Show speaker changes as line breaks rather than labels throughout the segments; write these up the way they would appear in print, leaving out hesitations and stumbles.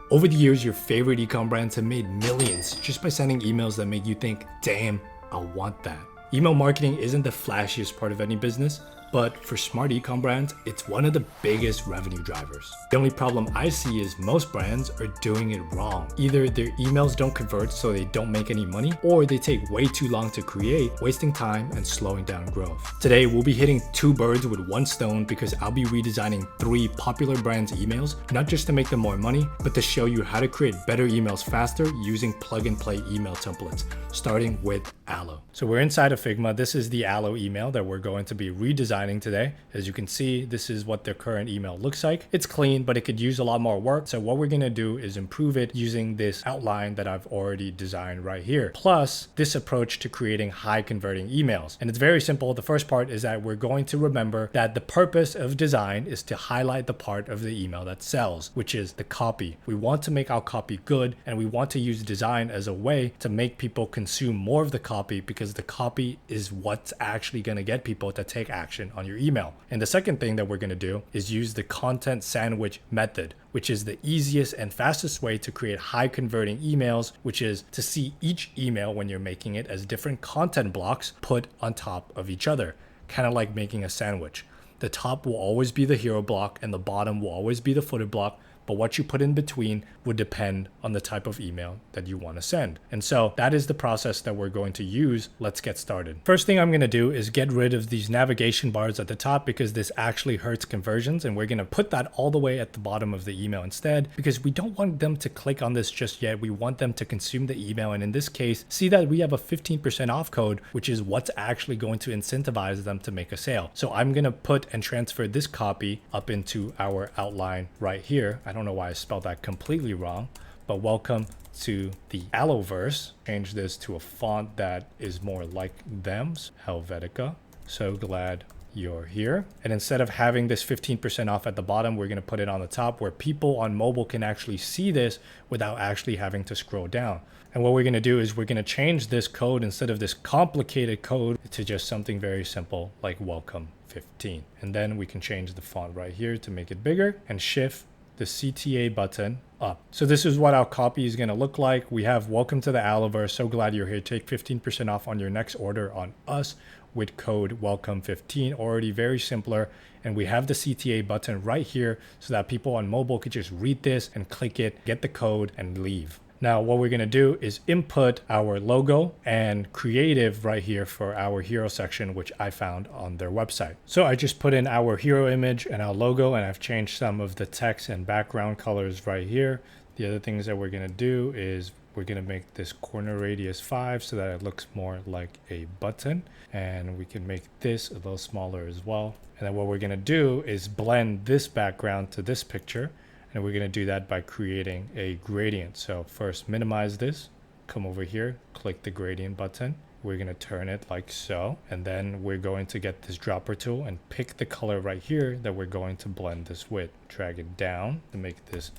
Over the years, your favorite e-com brands have made millions just by sending emails that make you think, damn, I want that. Email marketing isn't the flashiest part of any business, but for smart e-com brands, it's one of the biggest revenue drivers. The only problem I see is most brands are doing it wrong. Either their emails don't convert so they don't make any money, or they take way too long to create, wasting time and slowing down growth. Today, we'll be hitting two birds with one stone because I'll be redesigning 3 popular brands' emails, not just to make them more money, but to show you how to create better emails faster using plug-and-play email templates, starting with Allo. So we're inside of Figma. This is the Allo email that we're going to be redesigning today. As you can see, this is what their current email looks like. It's clean, but it could use a lot more work. So what we're going to do is improve it using this outline that I've already designed right here. Plus this approach to creating high converting emails. And it's very simple. The first part is that we're going to remember that the purpose of design is to highlight the part of the email that sells, which is the copy. We want to make our copy good, and we want to use design as a way to make people consume more of the copy, because the copy is what's actually going to get people to take action on your email. And the second thing that we're going to do is use the content sandwich method, which is the easiest and fastest way to create high converting emails, which is to see each email when you're making it as different content blocks put on top of each other, kind of like making a sandwich. The top will always be the hero block and the bottom will always be the footer block, but what you put in between would depend on the type of email that you want to send. And so that is the process that we're going to use. Let's get started. First thing I'm going to do is get rid of these navigation bars at the top because this actually hurts conversions, and we're going to put that all the way at the bottom of the email instead, because we don't want them to click on this just yet. We want them to consume the email, and in this case, see that we have a 15% off code, which is what's actually going to incentivize them to make a sale. So I'm going to put and transfer this copy up into our outline right here. I don't know why I spelled that completely wrong, but welcome to the Alloverse. Change this to a font that is more like them's, Helvetica. So glad you're here. And instead of having this 15% off at the bottom, we're going to put it on the top where people on mobile can actually see this without actually having to scroll down. And what we're going to do is we're going to change this code, instead of this complicated code, to just something very simple like welcome 15. And then we can change the font right here to make it bigger and shift the CTA button up. So this is what our copy is going to look like. We have welcome to the Alloverse. So glad you're here. Take 15% off on your next order on us with code welcome 15. Already very simpler. And we have the CTA button right here so that people on mobile could just read this and click it, get the code and leave. Now, what we're going to do is input our logo and creative right here for our hero section, which I found on their website. So I just put in our hero image and our logo, and I've changed some of the text and background colors right here. The other things that we're going to do is we're going to make this corner radius 5 so that it looks more like a button. And we can make this a little smaller as well. And then what we're going to do is blend this background to this picture. And we're going to do that by creating a gradient. So first minimize this, come over here, click the gradient button. We're going to turn it like so. And then we're going to get this dropper tool and pick the color right here that we're going to blend this with. Drag it down to make this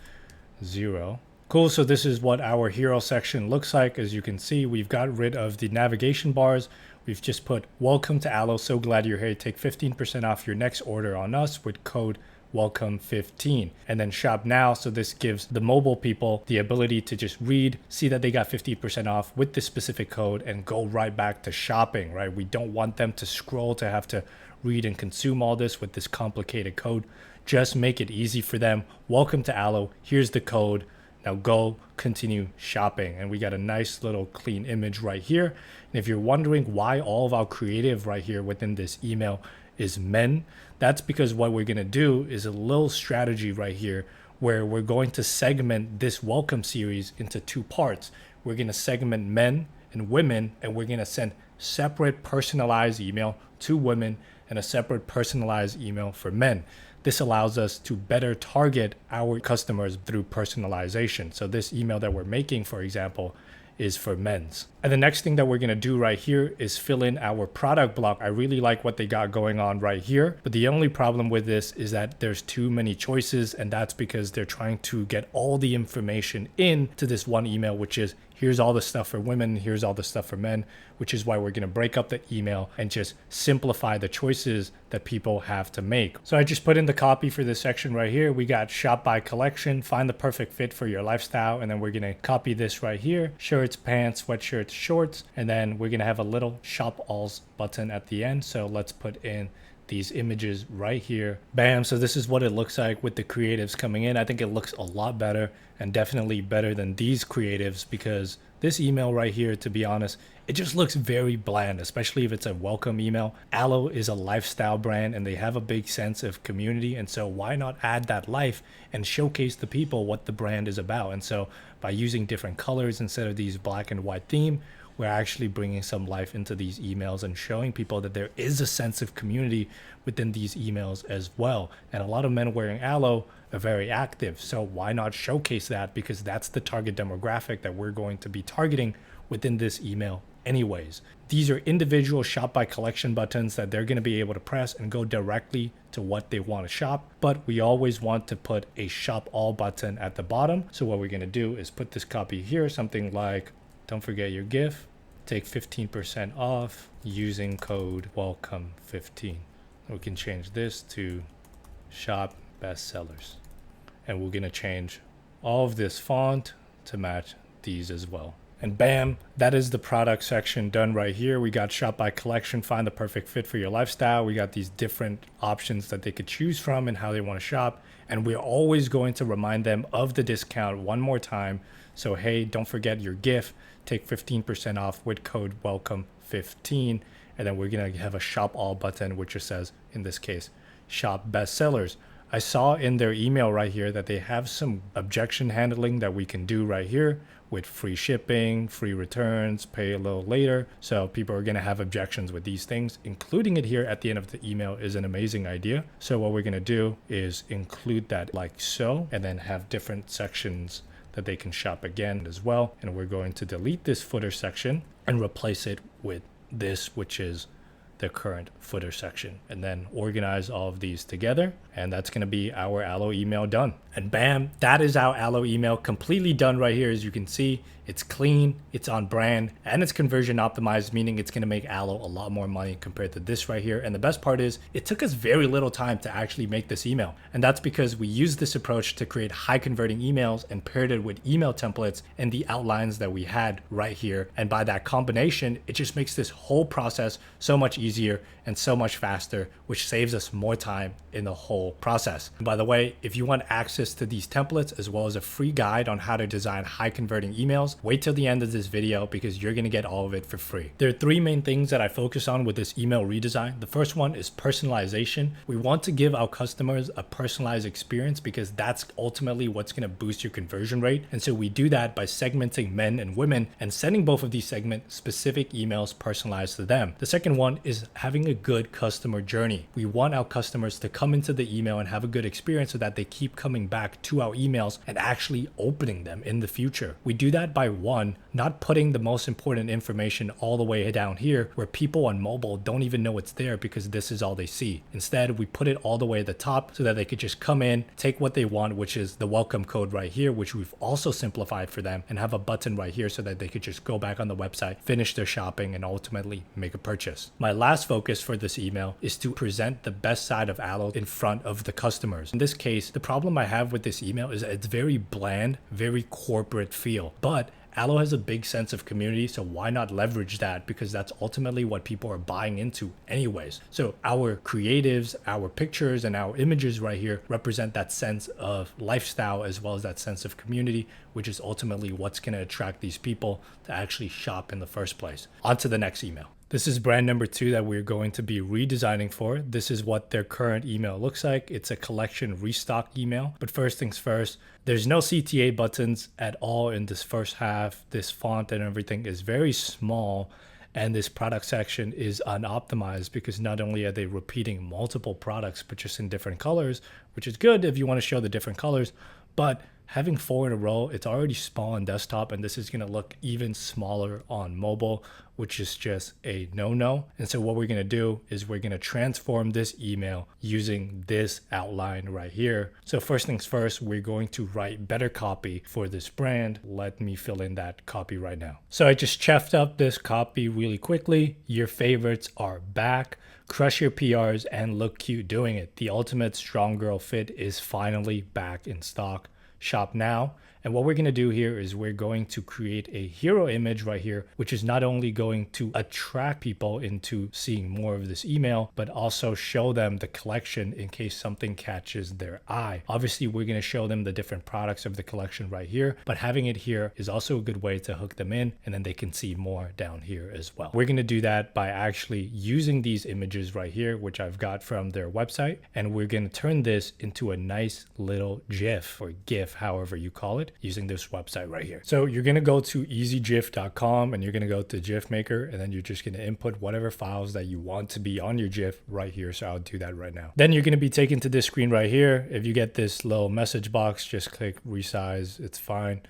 0. Cool, so this is what our hero section looks like. As you can see, we've got rid of the navigation bars. We've just put welcome to Allo, so glad you're here. Take 15% off your next order on us with code welcome 15, and then shop now. So this gives the mobile people the ability to just read, see that they got 50% off with this specific code and go right back to shopping, right? We don't want them to scroll to have to read and consume all this with this complicated code. Just make it easy for them. Welcome to Allo. Here's the code. Now go continue shopping. And we got a nice little clean image right here. And if you're wondering why all of our creative right here within this email is men, that's because what we're going to do is a little strategy right here where we're going to segment this welcome series into 2 parts. We're going to segment men and women, and we're going to send separate personalized email to women and a separate personalized email for men. This allows us to better target our customers through personalization. So this email that we're making, for example, is for men's. And the next thing that we're going to do right here is fill in our product block. I really like what they got going on right here, but the only problem with this is that there's too many choices, and that's because they're trying to get all the information into this one email, which is here's all the stuff for women, here's all the stuff for men, which is why we're going to break up the email and just simplify the choices that people have to make. So I just put in the copy for this section right here. We got shop by collection, find the perfect fit for your lifestyle, and then we're going to copy this right here, shirts, pants, sweatshirts, shorts, and then we're going to have a little shop alls button at the end. So let's put in these images right here. Bam. So this is what it looks like with the creatives coming in. I think it looks a lot better, and definitely better than these creatives, because this email right here, to be honest, it just looks very bland, especially if it's a welcome email. Aloe is a lifestyle brand and they have a big sense of community. And so why not add that life and showcase the people what the brand is about? And so by using different colors instead of these black and white theme, we're actually bringing some life into these emails and showing people that there is a sense of community within these emails as well. And a lot of men wearing Aloe are very active. So why not showcase that? Because that's the target demographic that we're going to be targeting within this email anyways. These are individual shop by collection buttons that they're going to be able to press and go directly to what they want to shop. But we always want to put a shop all button at the bottom. So what we're going to do is put this copy here, something like, don't forget your gift, take 15% off using code welcome15. We can change this to shop bestsellers. And we're going to change all of this font to match these as well. And bam, that is the product section done right here. We got shop by collection, find the perfect fit for your lifestyle. We got these different options that they could choose from and how they want to shop. And we're always going to remind them of the discount one more time. So, hey, don't forget your gift. Take 15% off with code welcome15. And then we're going to have a shop all button, which just says, in this case, shop bestsellers. I saw in their email right here that they have some objection handling that we can do right here with free shipping, free returns, pay a little later. So people are going to have objections with these things. Including it here at the end of the email is an amazing idea. So what we're going to do is include that like so, and then have different sections that they can shop again as well. And we're going to delete this footer section and replace it with this, which is the current footer section, and then organize all of these together. And that's going to be our Aloe email done. And bam, that is our Aloe email completely done right here. As you can see, it's clean, it's on brand, and it's conversion optimized, meaning it's going to make Aloe a lot more money compared to this right here. And the best part is it took us very little time to actually make this email. And that's because we used this approach to create high converting emails and paired it with email templates and the outlines that we had right here. And by that combination, it just makes this whole process so much easier and so much faster, which saves us more time in the whole process. And by the way, if you want access to these templates as well as a free guide on how to design high converting emails, wait till the end of this video because you're going to get all of it for free. There are three main things that I focus on with this email redesign. The first one is personalization. We want to give our customers a personalized experience because that's ultimately what's going to boost your conversion rate. And so we do that by segmenting men and women and sending both of these segment specific emails personalized to them. The second one is having a good customer journey. We want our customers to come into the email and have a good experience so that they keep coming back to our emails and actually opening them in the future. We do that by one, not putting the most important information all the way down here where people on mobile don't even know it's there because this is all they see. Instead, we put it all the way at the top so that they could just come in, take what they want, which is the welcome code right here, which we've also simplified for them, and have a button right here so that they could just go back on the website, finish their shopping, and ultimately make a purchase. My last focus for this email is to present the best side of Aloe in front of the customers. In this case, the problem I have with this email is that it's very bland, very corporate feel, but Aloe has a big sense of community, so why not leverage that? Because that's ultimately what people are buying into anyways. So our creatives, our pictures, and our images right here represent that sense of lifestyle as well as that sense of community, which is ultimately what's going to attract these people to actually shop in the first place. On to the next email. This is brand number 2 that we're going to be redesigning for. This is what their current email looks like. It's a collection restock email. But first things first, there's no CTA buttons at all in this first half. This font and everything is very small. And this product section is unoptimized because not only are they repeating multiple products, but just in different colors, which is good if you want to show the different colors, but having 4 in a row, it's already small on desktop, and this is going to look even smaller on mobile, which is just a no-no. And so what we're going to do is we're going to transform this email using this outline right here. So first things first, we're going to write better copy for this brand. Let me fill in that copy right now. So I just chefed up this copy really quickly. Your favorites are back. Crush your PRs and look cute doing it. The ultimate strong girl fit is finally back in stock. Shop now. And what we're going to do here is we're going to create a hero image right here, which is not only going to attract people into seeing more of this email, but also show them the collection in case something catches their eye. Obviously, we're going to show them the different products of the collection right here, but having it here is also a good way to hook them in, and then they can see more down here as well. We're going to do that by actually using these images right here, which I've got from their website, and we're going to turn this into a nice little GIF or GIF, however you call it, using this website right here. So you're going to go to easygif.com and you're going to go to GIF Maker, and then you're just going to input whatever files that you want to be on your GIF right here. So I'll do that right now. Then you're going to be taken to this screen right here. If you get this little message box, just click resize. It's fine.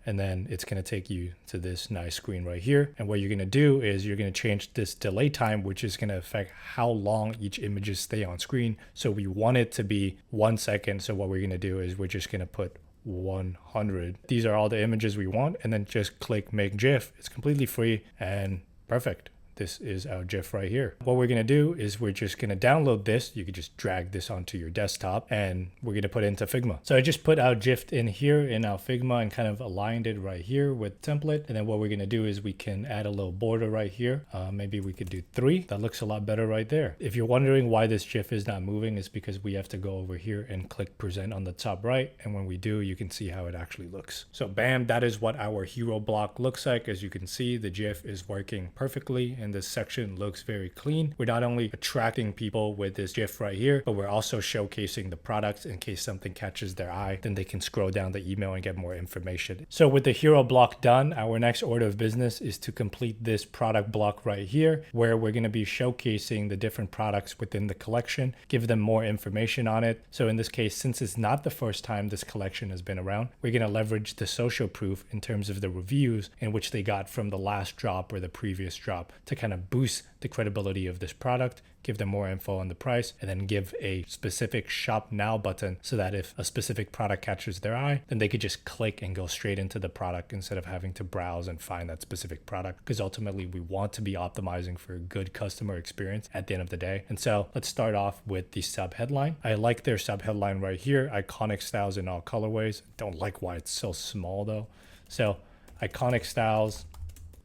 And then it's going to take you to this nice screen right here. And what you're going to do is you're going to change this delay time, which is going to affect how long each images stay on screen. So we want it to be 1 second. So what we're going to do is we're just going to put 100. These are all the images we want, and then just click make GIF. It's completely free and perfect. This is our GIF right here. What we're going to do is we're just going to download this. You can just drag this onto your desktop, and we're going to put it into Figma. So I just put our GIF in here in our Figma and kind of aligned it right here with template. And then what we're going to do is we can add a little border right here. Maybe we could do 3. That looks a lot better right there. If you're wondering why this GIF is not moving, it's because we have to go over here and click present on the top right. And when we do, you can see how it actually looks. So bam, that is what our hero block looks like. As you can see, the GIF is working perfectly, and this section looks very clean. We're not only attracting people with this GIF right here, but we're also showcasing the products in case something catches their eye. Then they can scroll down the email and get more information. So with the hero block done, our next order of business is to complete this product block right here, where we're going to be showcasing the different products within the collection, give them more information on it. So in this case, since it's not the first time this collection has been around, we're going to leverage the social proof in terms of the reviews in which they got from the last drop or the previous drop to kind of boost the credibility of this product, give them more info on the price, and then give a specific shop now button so that if a specific product catches their eye, then they could just click and go straight into the product instead of having to browse and find that specific product, because ultimately we want to be optimizing for a good customer experience at the end of the day. And so let's start off with the sub headline. I like their sub headline right here, iconic styles in all colorways. Don't like why it's so small though. So iconic styles,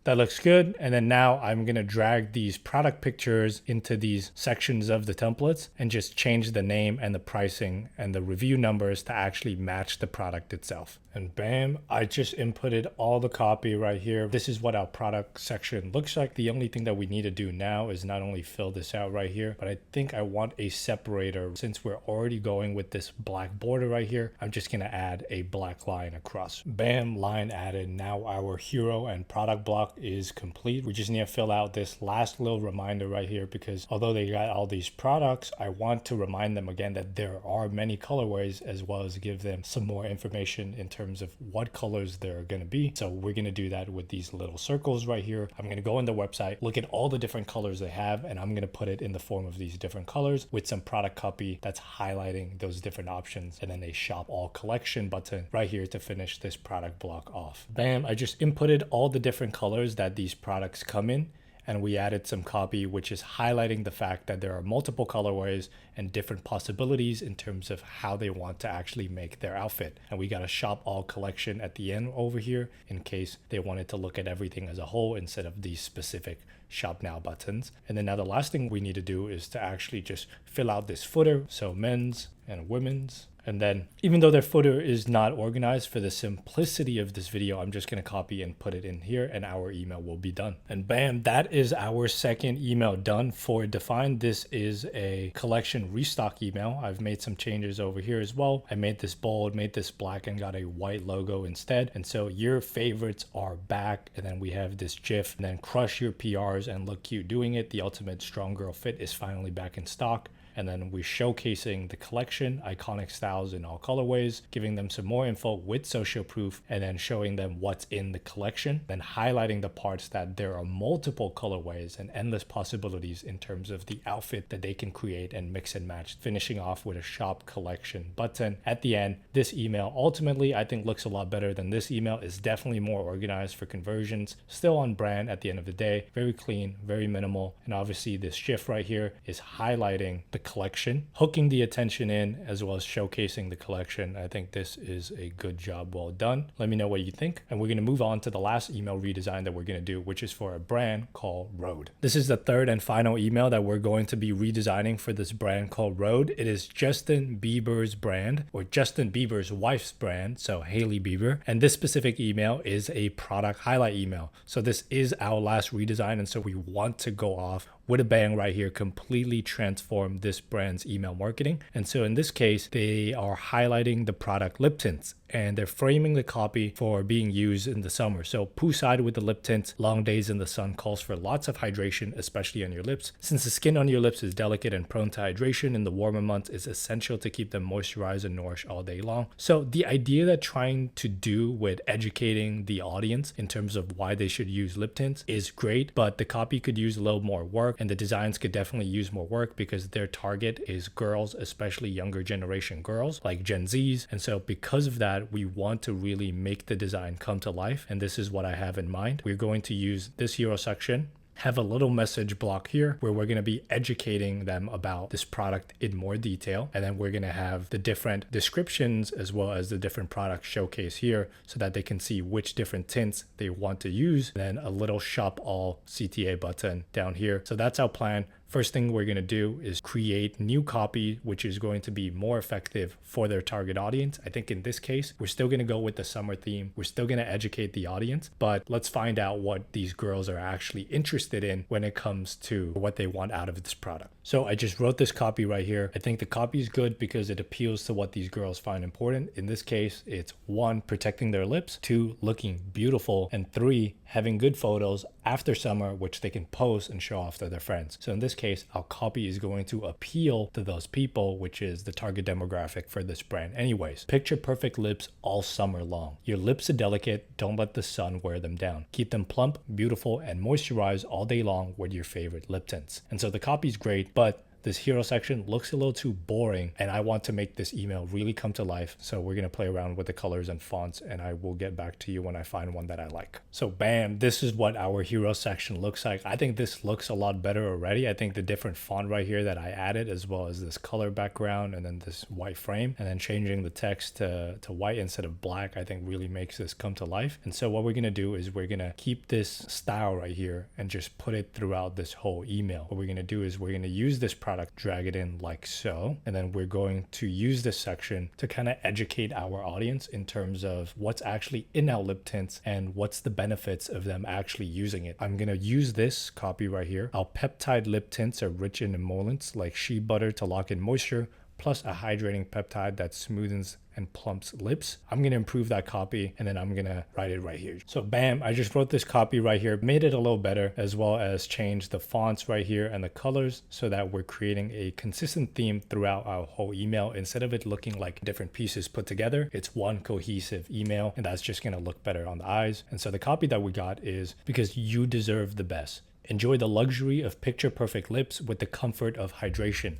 that looks good. And then now I'm going to drag these product pictures into these sections of the templates and just change the name and the pricing and the review numbers to actually match the product itself. And bam, I just inputted all the copy right here. This is what our product section looks like. The only thing that we need to do now is not only fill this out right here, but I think I want a separator. Since we're already going with this black border right here, I'm just going to add a black line across. Bam, line added. Now our hero and product block is complete. We just need to fill out this last little reminder right here, because although they got all these products, I want to remind them again that there are many colorways, as well as give them some more information in terms of what colors they're going to be. So we're going to do that with these little circles right here. I'm going to go on the website, look at all the different colors they have, and I'm going to put it in the form of these different colors with some product copy that's highlighting those different options, and then a shop all collection button right here to finish this product block off. Bam, I just inputted all the different colors that these products come in, and we added some copy which is highlighting the fact that there are multiple colorways and different possibilities in terms of how they want to actually make their outfit. And we got a shop all collection at the end over here in case they wanted to look at everything as a whole instead of these specific shop now buttons. And then now the last thing we need to do is to actually just fill out this footer. So men's and women's. And then even though their footer is not organized, for the simplicity of this video, I'm just going to copy and put it in here, and our email will be done. And bam, that is our second email done for DFYNE. This is a collection restock email. I've made some changes over here as well. I made this bold, made this black, and got a white logo instead. And so your favorites are back. And then we have this GIF, and then crush your PRs and look cute doing it. The ultimate strong girl fit is finally back in stock. And then we're showcasing the collection, iconic styles in all colorways, giving them some more info with social proof, and then showing them what's in the collection, then highlighting the parts that there are multiple colorways and endless possibilities in terms of the outfit that they can create and mix and match, finishing off with a shop collection button at the end. This email ultimately I think looks a lot better than this email. Is definitely more organized for conversions, still on brand at the end of the day, very clean, very minimal. And obviously this shift right here is highlighting the collection, hooking the attention in, as well as showcasing the collection. I think this is a good job, well done. Let me know what you think. And we're going to move on to the last email redesign that we're going to do, which is for a brand called Rhode. This is the third and final email that we're going to be redesigning for this brand called Rhode. It is Justin Bieber's brand, or Justin Bieber's wife's brand, so Hailey Bieber. And this specific email is a product highlight email. So this is our last redesign, and so we want to go off with a bang right here, completely transform this brand's email marketing. And so in this case, they are highlighting the product lip tints, and they're framing the copy for being used in the summer. So poolside with the lip tints, long days in the sun calls for lots of hydration, especially on your lips. Since the skin on your lips is delicate and prone to hydration in the warmer months, it's essential to keep them moisturized and nourished all day long. So the idea that trying to do with educating the audience in terms of why they should use lip tints is great, but the copy could use a little more work, and the designs could definitely use more work because their target is girls, especially younger generation girls like Gen Zs. And so because of that, we want to really make the design come to life. And this is what I have in mind. We're going to use this hero section, have a little message block here where we're going to be educating them about this product in more detail. And then we're going to have the different descriptions as well as the different products showcase here so that they can see which different tints they want to use. And then a little shop all CTA button down here. So that's our plan. First thing we're going to do is create new copy, which is going to be more effective for their target audience. I think in this case, we're still going to go with the summer theme. We're still going to educate the audience, but let's find out what these girls are actually interested in when it comes to what they want out of this product. So I just wrote this copy right here. I think the copy is good because it appeals to what these girls find important. In this case, it's 1, protecting their lips, 2, looking beautiful, and 3, having good photos after summer, which they can post and show off to their friends. So in this case, our copy is going to appeal to those people, which is the target demographic for this brand. Anyways, picture perfect lips all summer long. Your lips are delicate. Don't let the sun wear them down. Keep them plump, beautiful, and moisturized all day long with your favorite lip tints. And so the copy is great, but this hero section looks a little too boring, and I want to make this email really come to life. So we're going to play around with the colors and fonts, and I will get back to you when I find one that I like. So bam, this is what our hero section looks like. I think this looks a lot better already. I think the different font right here that I added, as well as this color background and then this white frame, and then changing the text to white instead of black, I think really makes this come to life. And so what we're going to do is we're going to keep this style right here and just put it throughout this whole email. What we're going to do is we're going to use this product, drag it in like so, and then we're going to use this section to kind of educate our audience in terms of what's actually in our lip tints and what's the benefits of them actually using it. I'm going to use this copy right here. Our peptide lip tints are rich in emollients like shea butter to lock in moisture, plus a hydrating peptide that smoothens and plumps lips. I'm going to improve that copy, and then I'm going to write it right here. So bam, I just wrote this copy right here, made it a little better, as well as changed the fonts right here and the colors so that we're creating a consistent theme throughout our whole email. Instead of it looking like different pieces put together, it's one cohesive email, and that's just going to look better on the eyes. And so the copy that we got is because you deserve the best. Enjoy the luxury of picture perfect lips with the comfort of hydration.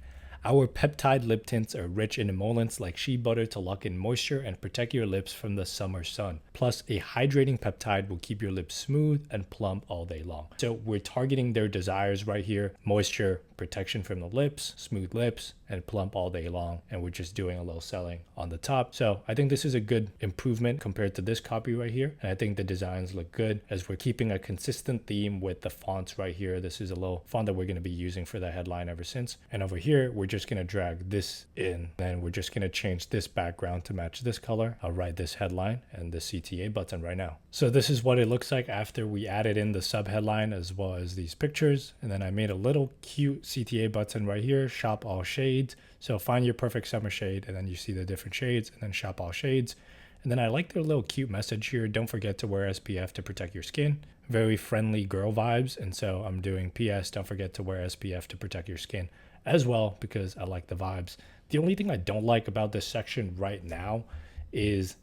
Our peptide lip tints are rich in emollients like shea butter to lock in moisture and protect your lips from the summer sun. Plus, a hydrating peptide will keep your lips smooth and plump all day long. So we're targeting their desires right here: moisture, protection from the lips, smooth lips, and plump all day long. And we're just doing a little selling on the top. So I think this is a good improvement compared to this copy right here. And I think the designs look good as we're keeping a consistent theme with the fonts right here. This is a little font that we're going to be using for the headline ever since. And over here, we're just going to drag this in. Then we're just going to change this background to match this color. I'll write this headline and the CTA button right now. So this is what it looks like after we added in the sub headline as well as these pictures. And then I made a little cute CTA button right here, shop all shades. So find your perfect summer shade, and then you see the different shades, and then shop all shades. And then I like their little cute message here: don't forget to wear SPF to protect your skin. Very friendly girl vibes. And so I'm doing PS, don't forget to wear SPF to protect your skin as well because I like the vibes. The only thing I don't like about this section right now is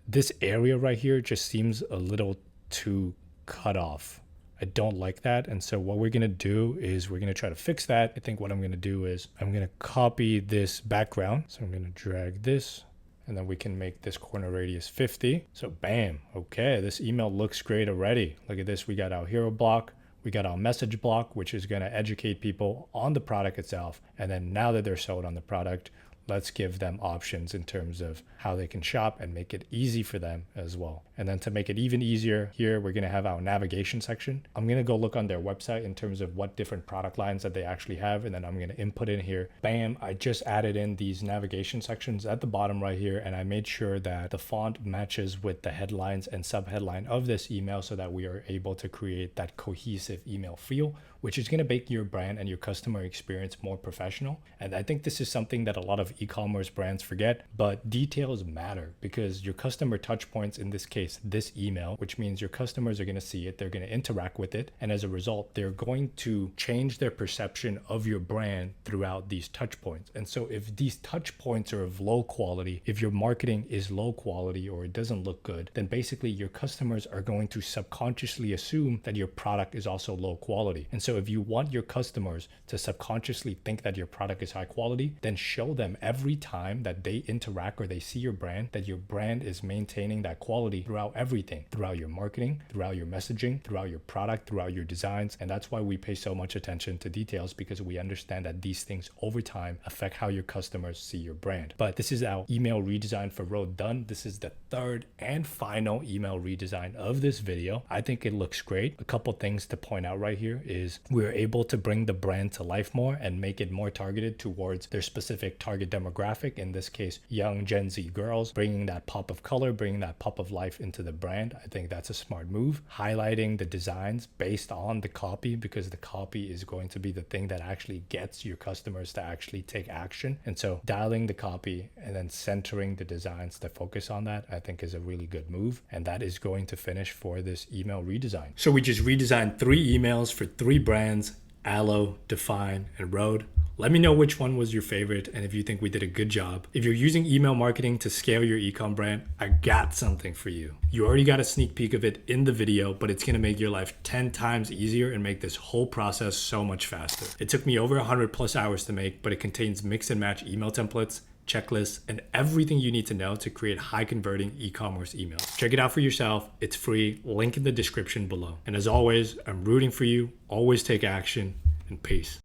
this area right here just seems a little too cut off. I don't like that. And so what we're going to do is we're going to try to fix that. I think what I'm going to do is I'm going to copy this background. So I'm going to drag this, and then we can make this corner radius 50. So bam. Okay, this email looks great already. Look at this. We got our hero block. We got our message block, which is going to educate people on the product itself. And then now that they're sold on the product, let's give them options in terms of how they can shop and make it easy for them as well. And then to make it even easier, here we're going to have our navigation section. I'm going to go look on their website in terms of what different product lines that they actually have. And then I'm going to input in here. Bam, I just added in these navigation sections at the bottom right here. And I made sure that the font matches with the headlines and subheadline of this email so that we are able to create that cohesive email feel, which is going to make your brand and your customer experience more professional. And I think this is something that a lot of e-commerce brands forget, but details matter because your customer touch points, in this case, this email, which means your customers are going to see it, they're going to interact with it. And as a result, they're going to change their perception of your brand throughout these touch points. And so if these touch points are of low quality, if your marketing is low quality or it doesn't look good, then basically your customers are going to subconsciously assume that your product is also low quality. And so if you want your customers to subconsciously think that your product is high quality, then show them every time that they interact or they see your brand, that your brand is maintaining that quality throughout everything, throughout your marketing, throughout your messaging, throughout your product, throughout your designs. And that's why we pay so much attention to details, because we understand that these things over time affect how your customers see your brand. But this is our email redesign for Rhode done. This is the third and final email redesign of this video. I think it looks great. A couple things to point out right here is we're able to bring the brand to life more and make it more targeted towards their specific target demographic. In this case, young Gen Z girls, bringing that pop of color, bringing that pop of life into the brand. I think that's a smart move. Highlighting the designs based on the copy, because the copy is going to be the thing that actually gets your customers to actually take action. And so dialing the copy and then centering the designs to focus on that, I think is a really good move. And that is going to finish for this email redesign. So we just redesigned 3 emails for 3 brands, Aloe, DFYNE, and Rhode. Let me know which one was your favorite and if you think we did a good job. If you're using email marketing to scale your e-com brand, I got something for you. You already got a sneak peek of it in the video, but it's gonna make your life 10 times easier and make this whole process so much faster. It took me over 100+ hours to make, but it contains mix and match email templates, checklists, and everything you need to know to create high converting e-commerce emails. Check it out for yourself. It's free. Link in the description below. And as always, I'm rooting for you. Always take action, and peace.